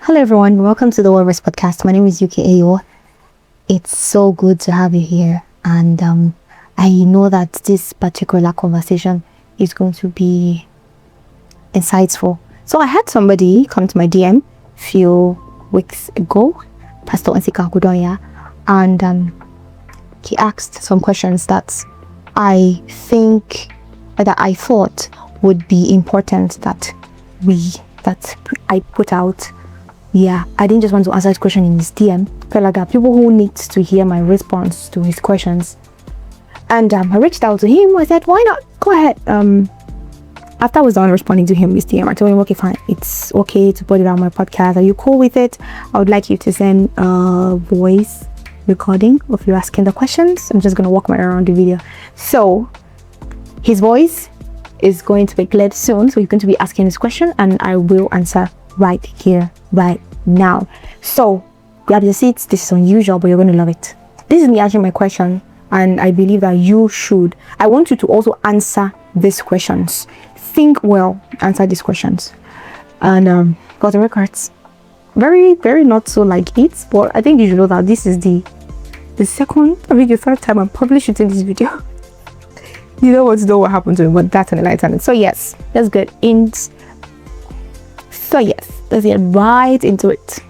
Hello everyone, welcome to the Warriors podcast. My name is UKAO. It's so good to have you here, and I know that this particular conversation is going to be insightful. So I had somebody come to my DM a few weeks ago, Pastor Nsika Kudoya, and he asked some questions that I thought would be important that I put out. Yeah, I didn't just want to answer his question in his DM. Felt like there are people who need to hear my response to his questions. And I reached out to him. I said, why not? Go ahead. After I was done responding to him in his DM, I told him, okay, fine. It's okay to put it on my podcast. Are you cool with it? I would like you to send a voice recording of you asking the questions. I'm just going to walk my around the video. So his voice is going to be cleared soon. So he's going to be asking his question and I will answer right here, right now. So grab your seats. This is unusual, but you're going to love it. This is me answering my question, and I believe that you should. I want you to also answer these questions. Think well, answer these questions. And got the records. Very, very not so like it, but I think you should know that this is the second, the third time I'm probably shooting this video. You don't want to know what happened to me, but that's on the light side. So yes, let's get into. So yes, let's get right into it.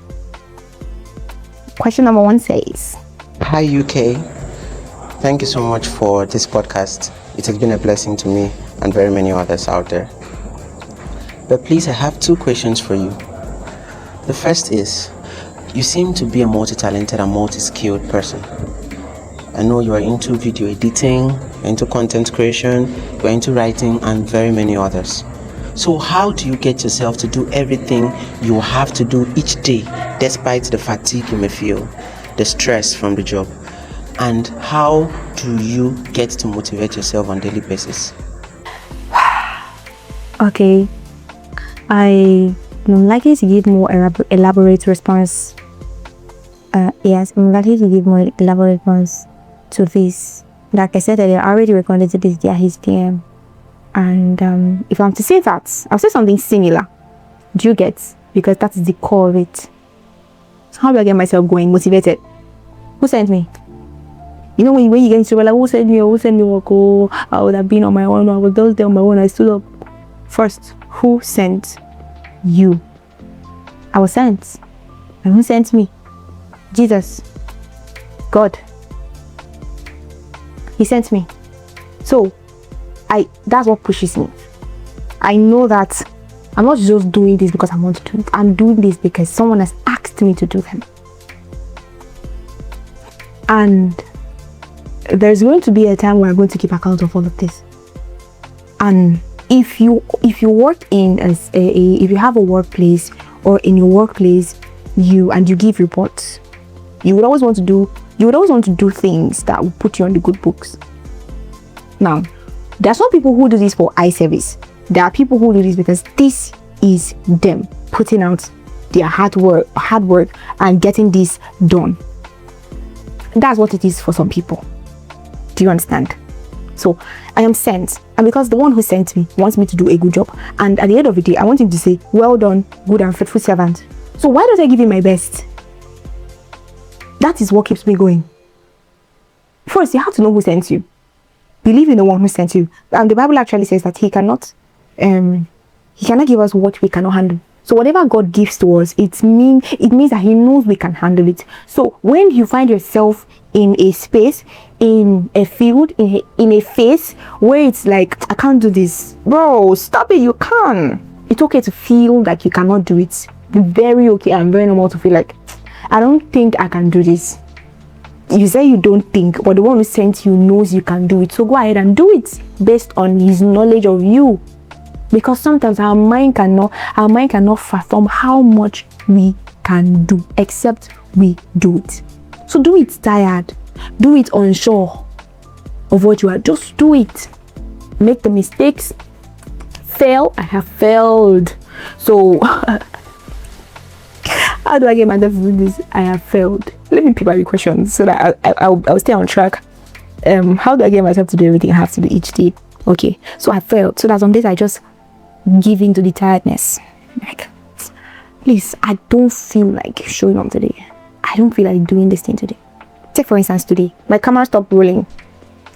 Question number 1 says, Hi UK, thank you so much for this podcast. It has been a blessing to me and very many others out there. But please, I have 2 questions for you. The first is, you seem to be a multi-talented and multi-skilled person. I know you are into video editing, you're into content creation, you're into writing and very many others. So how do you get yourself to do everything you have to do each day, despite the fatigue you may feel, the stress from the job? And how do you get to motivate yourself on a daily basis? Okay, I am likely to give more elaborate response. Yes, I'm likely to give more elaborate response to this. Like I said earlier, I already recorded this via his DM. And if I'm to say that, I'll say something similar. Do you get? Because that's the core of it. So how do I get myself going, motivated? Who sent me? You know, when you get into like, who sent me? Oh, I would have been on my own. I was just there on my own. I stood up. First, who sent you? I was sent. And who sent me? Jesus. God. He sent me. So that's what pushes me. I know that I'm not just doing this because I want to do it. I'm doing this because someone has asked me to do them. And there's going to be a time where I'm going to keep account of all of this. And if you work in if you have a workplace, or in your workplace you give reports, you would always want to do things that will put you on the good books. Now, there are some people who do this for eye service. There are people who do this because this is them putting out their hard work and getting this done. That's what it is for some people. Do you understand? So I am sent, and because the one who sent me wants me to do a good job, and at the end of the day I want him to say, well done, good and faithful servant. So why don't I give him my best? That is what keeps me going. First, you have to know who sent you. Believe in the one who sent you. And the Bible actually says that he cannot give us what we cannot handle. So whatever God gives to us, it means that he knows we can handle it. So when you find yourself in a space, in a field, in a phase where it's like, I can't do this. Bro, stop it, you can. It's okay to feel like you cannot do it. It's very okay and very normal to feel like, I don't think I can do this. You say you don't think, but the one who sent you knows you can do it. So go ahead and do it based on his knowledge of you. Because sometimes our mind cannot fathom how much we can do, except we do it. So do it tired. Do it unsure of what you are. Just do it. Make the mistakes. Fail. I have failed. So how do I get myself to do this? I have failed. Let me pick my questions so that I'll stay on track. How do I get myself to do everything I have to do each day? Okay, so I failed. So that some days I just give in to the tiredness. Like, please, I don't feel like showing up today. I don't feel like doing this thing today. Take for instance today, my camera stopped rolling.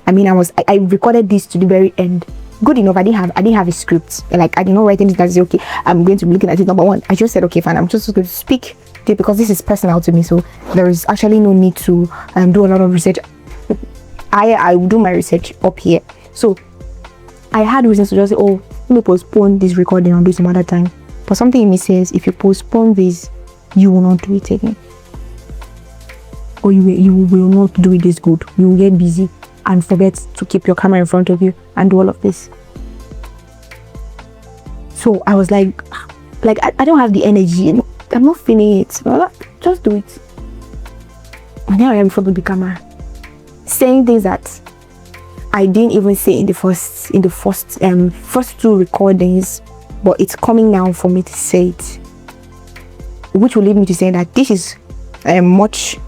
I mean, I recorded this to the very end. Good enough. I didn't have a script. Like, I did not write anything that say, okay, I'm going to be looking at it number one. I just said, okay, fine, I'm just going to speak because this is personal to me. So there is actually no need to do a lot of research. I will do my research up here. So I had reasons to just say, oh, let me postpone this recording and do some other time. But something in me says, if you postpone this, you will not do it again. Or you will not do it this good. You will get busy and forget to keep your camera in front of you and do all of this. So I was like I don't have the energy. I'm not feeling it. Well, just do it. And now I am in front of the camera, saying things that I didn't even say in the first two recordings, but it's coming now for me to say it, which will lead me to say that this is much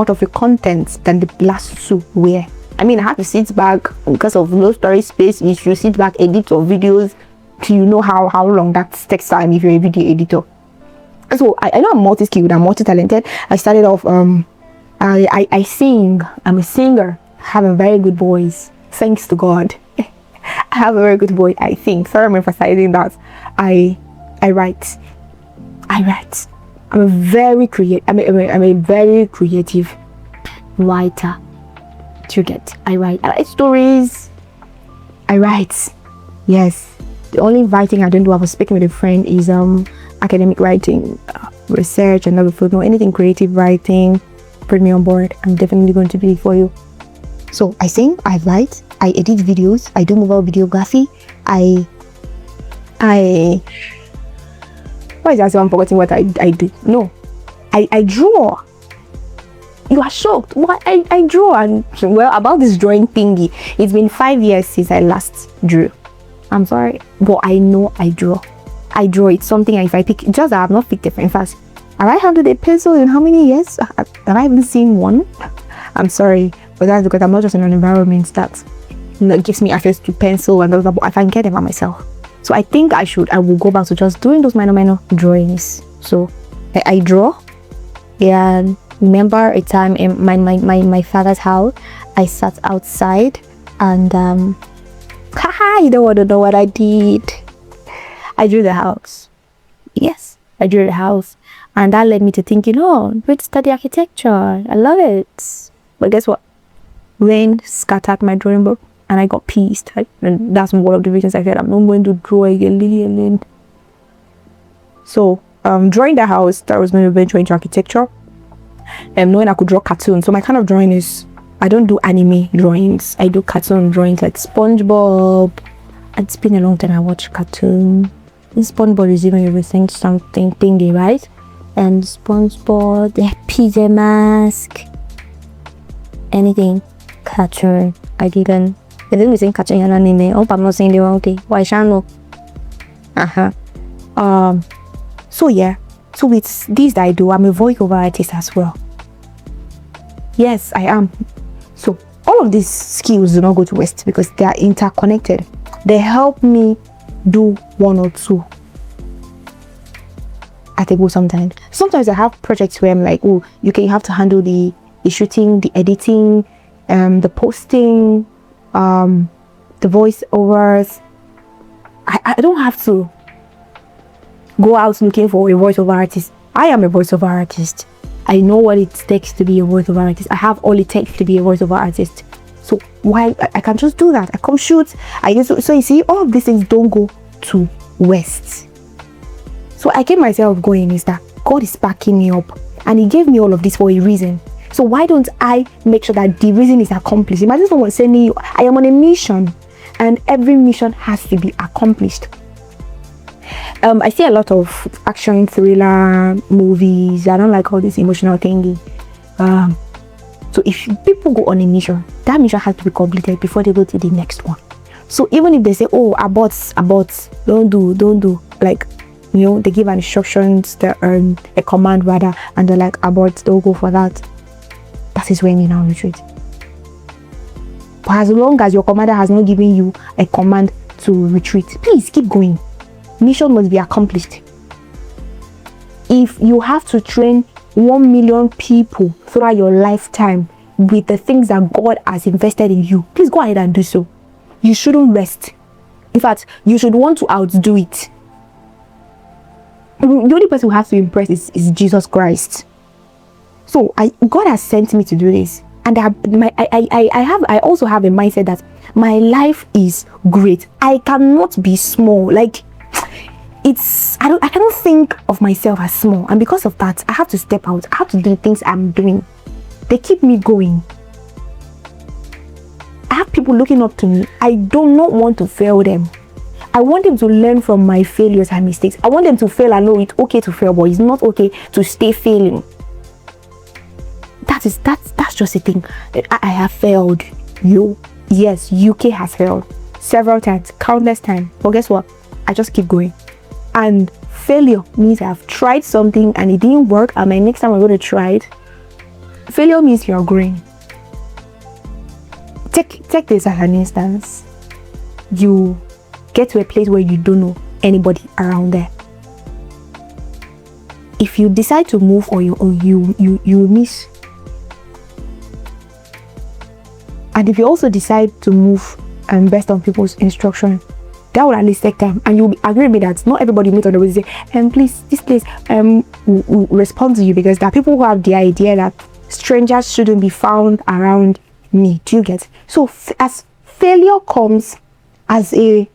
of a content than the last two were. I mean, I had to sit back because of no storage space issue, sit back, edit your videos. Do you know how long that takes time if you're a video editor? So I know I'm multi-skilled, I'm multi-talented. I started off, I sing, I'm a singer, I have a very good voice, thanks to God. I have a very good voice, I think. Sorry, I'm emphasizing that. I write. I'm a very creative writer. Do you get? I write stories. I write. Yes. The only writing I don't do, I was speaking with a friend, is academic writing, research, and if you know anything creative writing, bring me on board. I'm definitely going to be for you. So I sing, I write, I edit videos, I do mobile videography, why is that so I'm forgetting what I do? No. I draw. You are shocked. Why I draw. And well, about this drawing thingy, it's been 5 years since I last drew. I'm sorry, but I know I draw. It's something, if I pick, just that I've not picked it. In fact, have I handled a pencil in how many years? Have I even seen one? I'm sorry, but that's because I'm not just in an environment that gives me access to pencil and but I can get them by myself. So I think I will go back to just doing those minor drawings. So I draw. Yeah, remember a time in my father's house, I sat outside and you don't want to know what I did. I drew the house. Yes, I drew the house, and that led me to thinking, oh, I'm going to study architecture. I love it. But guess what? Rain scattered my drawing book, and I got pissed. And that's one of the reasons I said I'm not going to draw again. So drawing the house, that was my venture into architecture. Knowing I could draw cartoons. So my kind of drawing is, I don't do anime drawings. I do cartoon drawings like SpongeBob. It's been a long time I watched cartoon. SpongeBob is even everything something thingy, right? And SpongeBob, the PJ Mask, anything cartoon. I didn't say cartoon and anime. Oh, I'm not saying the wrong thing. Why channel? So yeah. So with this that I do, I'm a voiceover artist as well. Yes, I am. So all of these skills do not go to waste because they are interconnected. They help me do one or two at a go sometimes. Sometimes I have projects where I'm like, oh, you have to handle the shooting, the editing, the posting, the voiceovers. I don't have to go out looking for a voiceover artist. I am a voiceover artist. I know what it takes to be a voiceover artist. I have all it takes to be a voiceover artist. So why I can just do that? I come shoot. So you see, all of these things don't go to waste. So I keep myself going is that God is backing me up, and He gave me all of this for a reason. So why don't I make sure that the reason is accomplished? Imagine someone saying, you, I am on a mission, and every mission has to be accomplished. I see a lot of action thriller movies. I don't like all this emotional thingy. So if people go on a mission, that mission has to be completed before they go to the next one. So even if they say, oh, abort, don't do, like, you know, they give an instructions, a command rather, and they're like, abort, don't go for that. That is when you now retreat. But as long as your commander has not given you a command to retreat, please keep going. Mission must be accomplished. if you have to train 1 million people throughout your lifetime with the things that God has invested in you, please go ahead and do so. You shouldn't rest. In fact, you should want to outdo it. The only person who has to impress is Jesus Christ. So God has sent me to do this, and I also have a mindset that my life is great. I cannot be small. Like, I cannot think of myself as small, and because of that, I have to step out. I have to do the things I'm doing. They keep me going. I have people looking up to me. I do not want to fail them. I want them to learn from my failures and mistakes. I want them to fail and know it's okay to fail, but it's not okay to stay failing. That's just a thing. I have failed. Yes, UK has failed several times, countless times. But guess what? I just keep going. And failure means I've tried something and it didn't work, and my next time I'm going to try it. Failure means you're growing. Take this as an instance. You get to a place where you don't know anybody around there. If you decide to move, or you miss. And if you also decide to move and based on people's instruction, that will at least take time. And you'll agree with me that not everybody meet on the way to say, please, this place will respond to you, because there are people who have the idea that strangers shouldn't be found around me. Do you get? So as failure comes as a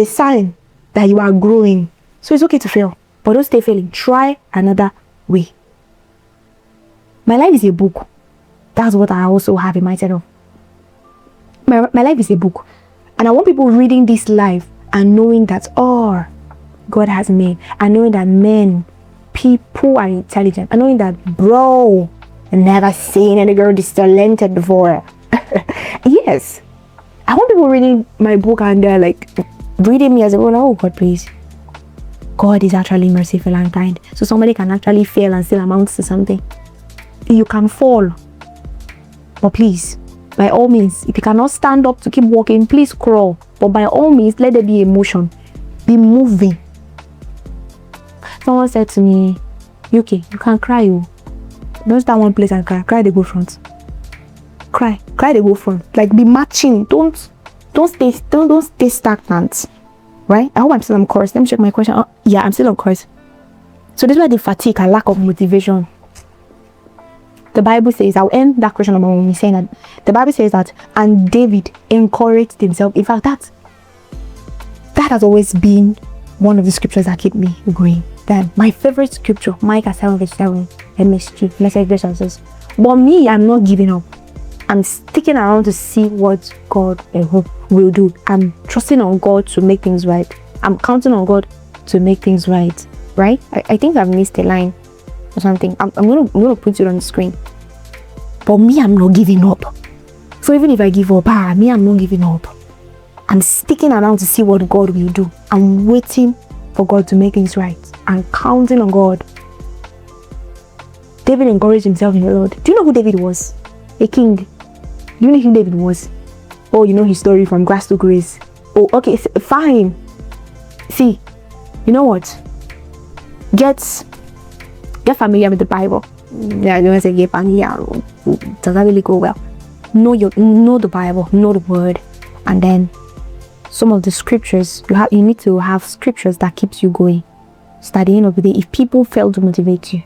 sign that you are growing. So it's okay to fail, but don't stay failing. Try another way. My life is a book. That's what I also have in mindset of. My life is a book, and I want people reading this life and knowing that God has made, and knowing that people are intelligent, and knowing that I never seen any girl this talented before. Yes, I want people reading my book and they're like reading me as a oh God, please. God is actually merciful and kind, so somebody can actually fail and still amount to something. You can fall, but please, by all means, if you cannot stand up to keep walking, please crawl. But by all means, let there be emotion. Be moving. Someone said to me, UK, you can cry. Don't stand one place and cry. Cry, they go front. Cry, they go front. Like, be matching. Don't stay stagnant. Right? I hope I'm still on course. Let me check my question. Oh, yeah, I'm still on course. So this is why the fatigue and lack of motivation. The Bible says, I'll end that question about me saying that the Bible says that, and David encouraged himself. In fact, that has always been one of the scriptures that keep me going. Then my favorite scripture, Micah 7:7, MS2, message verses. But me, I'm not giving up. I'm sticking around to see what God will do. I'm trusting on God to make things right. I'm counting on God to make things right. Right? I think I've missed a line or something. I'm gonna put it on the screen. But me, I'm not giving up. So even if I give up, me, I'm not giving up. I'm sticking around to see what God will do. I'm waiting for God to make things right. I'm counting on God. David encouraged himself in the Lord. Do you know who David was? A king. Do you know who David was? Oh, you know his story from grass to grace. Oh, okay, fine. See, you know what? Get familiar with the Bible. Yeah, I don't want to say get familiar. Does that really go well? Know the Bible, know the word, and then some of the scriptures. You need to have scriptures that keeps you going. So at the end of the day, if people fail to motivate you,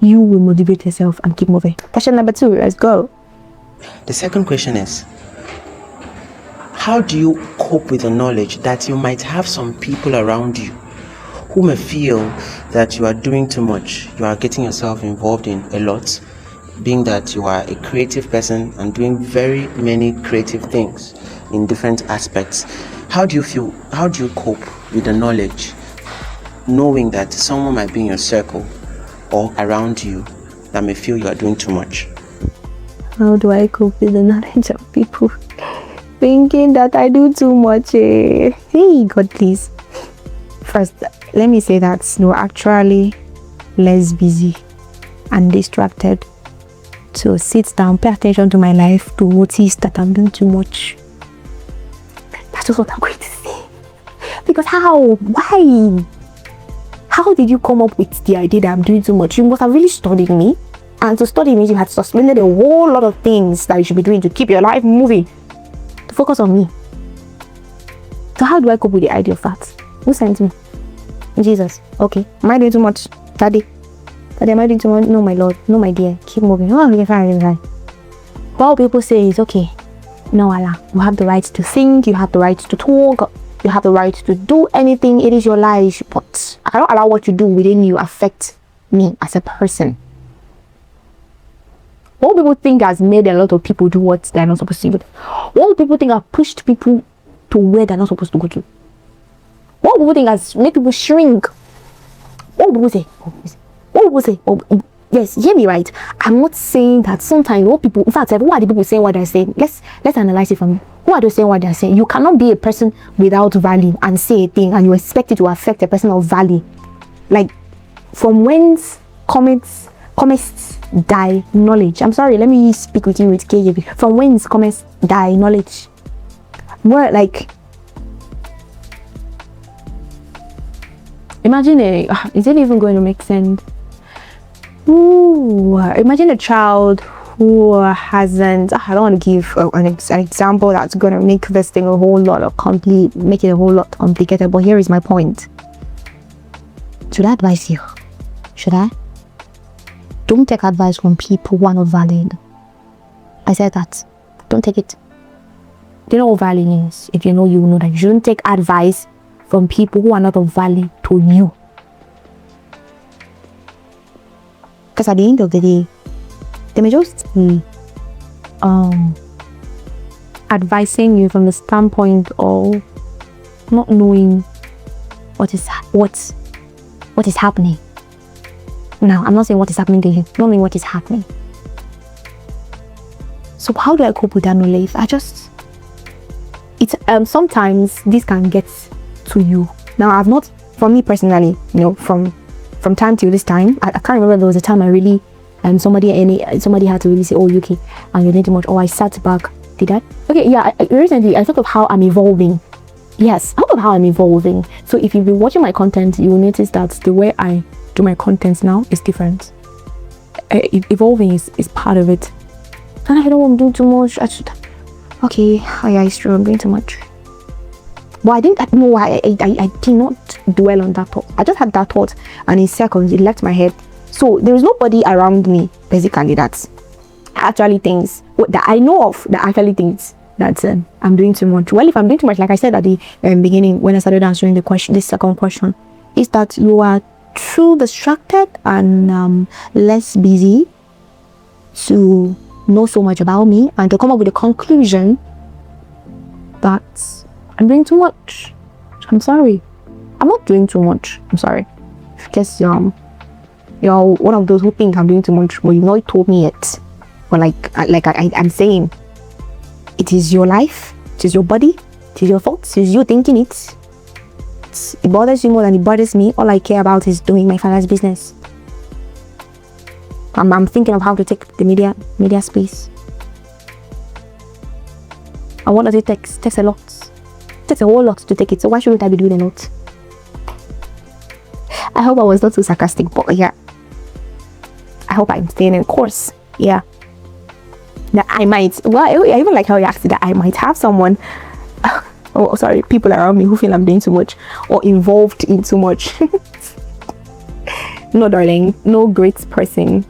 you will motivate yourself and keep moving. Question number 2, let's go. The second question is, how do you cope with the knowledge that you might have some people around you who may feel that you are doing too much, you are getting yourself involved in a lot, being that you are a creative person and doing very many creative things in different aspects? How do you cope with the knowledge, knowing that someone might be in your circle or around you that may feel you are doing too much? How do I cope with the knowledge of people thinking that I do too much? Hey, God, please. First, let me say that we're actually less busy and distracted to sit down, pay attention to my life, to notice that I'm doing too much. That's just what I'm going to say. Because how? Why? how did you come up with the idea that I'm doing too much? You must have really studied me. And to study means you had suspended a whole lot of things that you should be doing to keep your life moving, to focus on me. So how do I cope with the idea of that? Who sent me? Jesus. Okay. Am I doing too much? Daddy, am I doing too much? No, my Lord. No, my dear. Keep moving. Oh, okay, fine. What people say is, okay, no, Allah, you have the right to think, you have the right to talk, you have the right to do anything. It is your life, but I don't allow what you do within you affect me as a person. What people think has made a lot of people do what they're not supposed to do. What people think have pushed people to where they're not supposed to go to. What people think has made people shrink. What people say? What people say? Yes, hear me right. I'm not saying that sometimes what people, in fact, who are the people saying what they're saying? Let's analyze it from who are they saying what they're saying. You cannot be a person without value and say a thing and you expect it to affect a person of value. Like, from whence comets die knowledge. I'm sorry, let me speak with you with KJV. From whence comets die knowledge. More like, imagine is it even going to make sense? Ooh, imagine a child who hasn't, I don't want to give an example that's going to make this thing a whole lot of make it a whole lot complicated, but here is my point. Should I advise you? Should I? Don't take advice from people who are not valid. I said that. Don't take it. Do you know what value is? If you know, you know that you shouldn't take advice from people who are not of value to you. Because at the end of the day, they may just be advising you from the standpoint of not knowing what is happening. Now, I'm not saying what is happening to you, not knowing what is happening. So how do I cope with that knowledge? Sometimes this can get to you. Now, I've not, for me personally, from time till this time, I can't remember there was a time I really, somebody had to really say, oh, UK, and you're doing too much. Oh, I sat back. Did I? Okay, yeah. Recently, I thought of how I'm evolving. Yes, I thought of how I'm evolving. So if you've been watching my content, you will notice that the way I do my content now is different. Evolving is part of it. And I don't want to do too much. Okay, it's true. I'm doing too much. But I did not dwell on that thought. I just had that thought, and in seconds it left my head. So there is nobody around me basically that actually thinks that I know of that actually thinks that I'm doing too much. Well, if I'm doing too much, like I said at the beginning when I started answering this second question, is that you are too distracted and less busy to know so much about me and to come up with a conclusion that I'm doing too much. I'm sorry. I'm not doing too much. I'm sorry. Because you're one of those who think I'm doing too much, but you've not told me yet. But I'm saying, it is your life, it is your body, it is your thoughts, it is you thinking it. It bothers you more than it bothers me. All I care about is doing my father's business. I'm thinking of how to take the media space. And what does it take? It takes a lot. It takes a whole lot to take it. So why shouldn't I be doing a lot? I hope I was not too sarcastic, but yeah. I hope I'm staying in course. Yeah. That I might, I even like how you asked it, that I might have someone, people around me who feel I'm doing too much or involved in too much. No, darling, no great person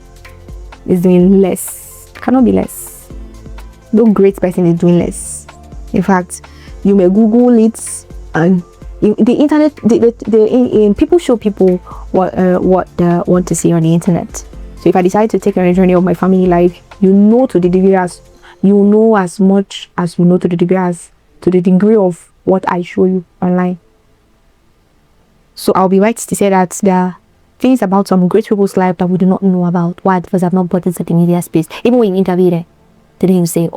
is doing less. Cannot be less. No great person is doing less. In fact, you may Google it, and the internet, people show people what they want to see on the internet. So if I decide to take on a journey of my family life, to the degree as much as to the degree of what I show you online. So I'll be right to say that there are things about some great people's life that we do not know about. Why? Because I've not brought into the media space. Even when you interview them, they didn't say,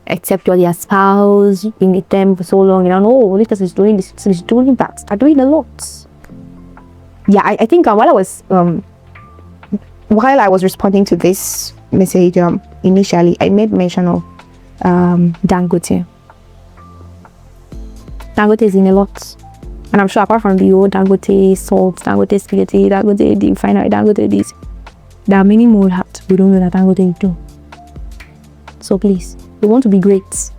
except you're their spouse, you've been with them for so long, this person is doing this, this person is doing that. They're doing a lot. Yeah, I think while I was responding to this message, initially, I made mention of Dangote. Dangote is in a lot. And I'm sure apart from the old Dangote salt, Dangote spaghetti, Dangote the refinery, Dangote this, there are many more that we don't know that Dangote do. So please, you want to be great.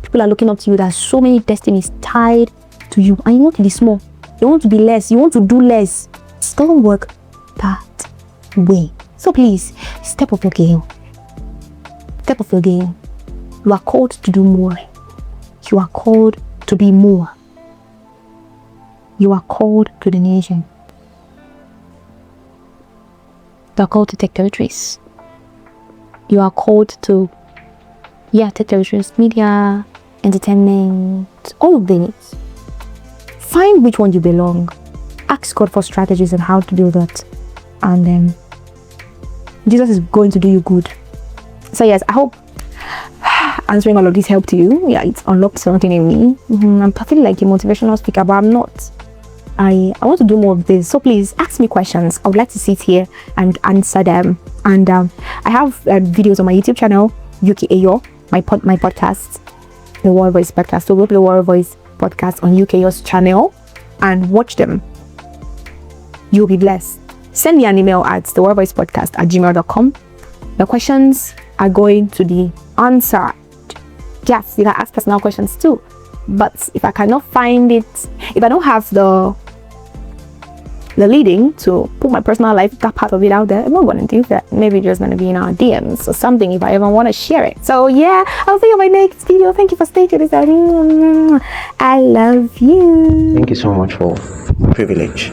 People are looking up to you. There's so many destinies tied to you, and you want to be small. You want to be less. You want to do less. It doesn't work that way. So please, step up your game. Step up your game. You are called to do more. You are called to be more. You are called to the nation. You are called to take territories. You are called to, take territories, media, entertainment, all of them. Find which one you belong. Ask God for strategies on how to do that. And then Jesus is going to do you good. So yes, I hope answering all of this helped you. Yeah, it's unlocked something in me. I'm feeling like a motivational speaker, but I'm not. I want to do more of this. So please ask me questions. I would like to sit here and answer them. And I have videos on my YouTube channel, UKAyo, my podcast, the World Voice podcast. So go to the World Voice podcast on UKAyo's channel and watch them. You'll be blessed. Send me an email at theworldvoicepodcast@gmail.com. The questions are going to be answered. Yes, you can ask personal questions too. But if I cannot find it, if I don't have the leading to put my personal life, that part of it out there, I'm not going to do that. Maybe just going to be in our DMs or something if I ever want to share it. So yeah, I'll see you in my next video. Thank you for staying to this. I love you. Thank you so much for the privilege.